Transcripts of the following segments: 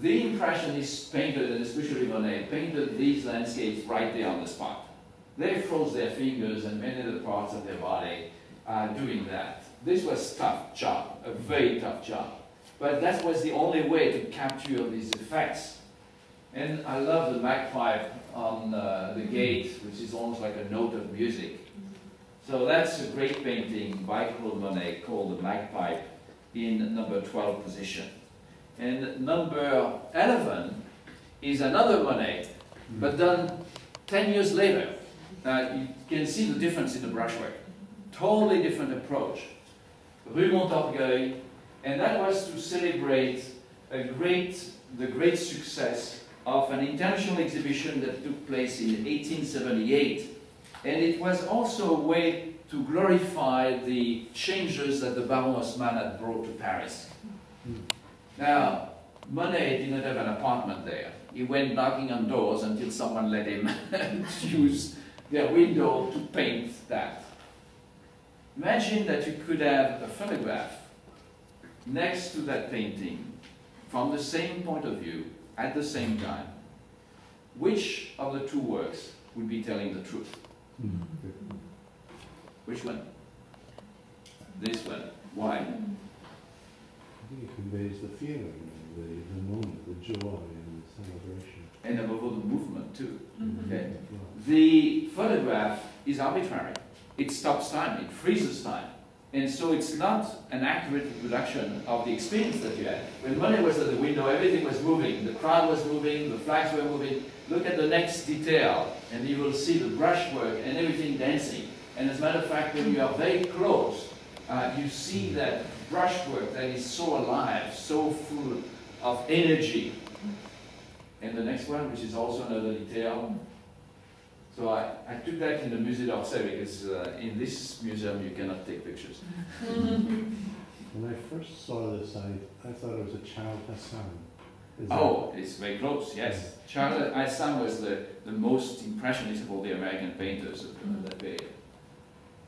the Impressionists painted, and especially Monet, painted these landscapes right there on the spot. They froze their fingers and many other parts of their body doing that. This was a tough job, a very tough job. But that was the only way to capture these effects. And I love the magpie on the gate, which is almost like a note of music. So that's a great painting by Claude Monet called The Magpie in number 12 position. And number 11 is another Monet, but done 10 years later. You can see the difference in the brushwork. Totally different approach. Rue Montorgueil, and that was to celebrate the great success of an international exhibition that took place in 1878. And it was also a way to glorify the changes that the Baron Haussmann had brought to Paris. Now, Monet did not have an apartment there. He went knocking on doors until someone let him use their window to paint that. Imagine that you could have a photograph next to that painting from the same point of view at the same time. Which of the two works would be telling the truth? Which one? This one. Why? I think it conveys the feeling, the moment, the joy and the celebration. And above all, the movement too. Okay. The photograph is arbitrary. It stops time, it freezes time. And so it's not an accurate reproduction of the experience that you had. When Monet was at the window, everything was moving. The crowd was moving, the flags were moving. Look at the next detail, and you will see the brushwork and everything dancing. And as a matter of fact, when you are very close, you see that brushwork that is so alive, so full of energy. And the next one, which is also another detail. So I took that in the Musée d'Orsay because in this museum you cannot take pictures. When I first saw this, I thought it was a Charles Hassan. It's very close, yes. Charles Hassan was the most impressionist of all the American painters of that period.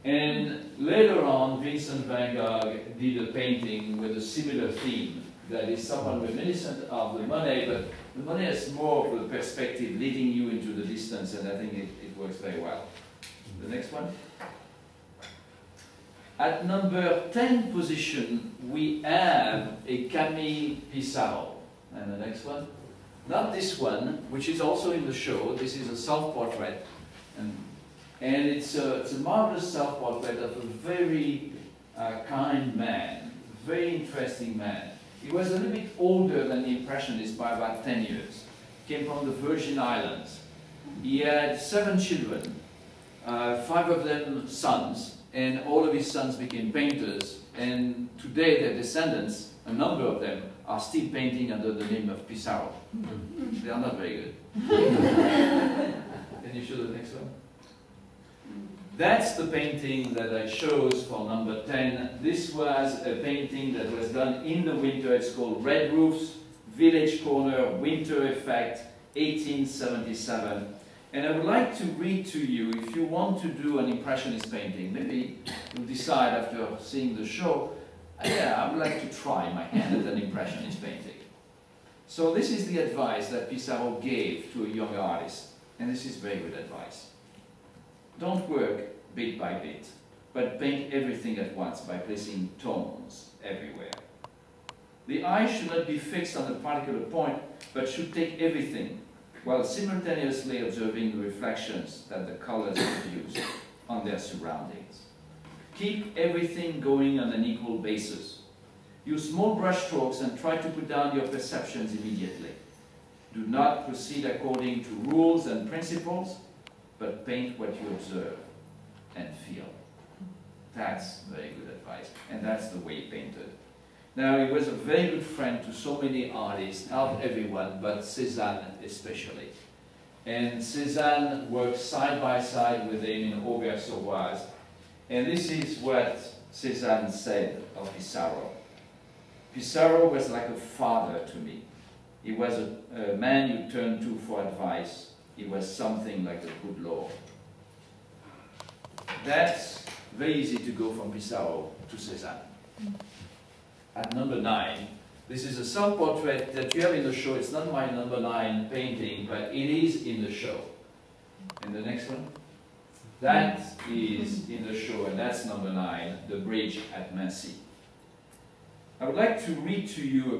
And later on, Vincent van Gogh did a painting with a similar theme that is somewhat reminiscent of the Monet, but the Monet has more of a perspective leading you into the distance, and I think it works very well. The next one. At number 10 position, we have a Camille Pissarro. And the next one. Not this one, which is also in the show. This is a self-portrait. And it's a marvelous self-portrait of a very kind man, very interesting man. He was a little bit older than the Impressionists by about 10 years. Came from the Virgin Islands. He had 7 children, 5 of them sons, and all of his sons became painters. And today their descendants, a number of them, are still painting under the name of Pissarro. They are not very good. Can you show the next one? That's the painting that I chose for number 10. This was a painting that was done in the winter. It's called Red Roofs, Village Corner, Winter Effect, 1877. And I would like to read to you, if you want to do an Impressionist painting, maybe you'll decide after seeing the show, yeah, I would like to try my hand at an Impressionist painting. So this is the advice that Pissarro gave to a young artist. And this is very good advice. Don't work bit by bit, but paint everything at once by placing tones everywhere. The eye should not be fixed on a particular point, but should take everything, while simultaneously observing the reflections that the colors produce on their surroundings. Keep everything going on an equal basis. Use small brush strokes and try to put down your perceptions immediately. Do not proceed according to rules and principles, but paint what you observe and feel. That's very good advice, and that's the way he painted. Now, he was a very good friend to so many artists, helped everyone, but Cézanne especially. And Cézanne worked side by side with him in Auvers-sur-Oise. And this is what Cézanne said of Pissarro. Pissarro was like a father to me. He was a man you turned to for advice. He was something like a good lord. That's very easy to go from Pissarro to Cézanne. At number 9, This is a self-portrait that you have in the show. It's not my number 9 painting, but it is in the show. And the next one? That is in the show, and that's number 9, The Bridge at Massy. I would like to read to you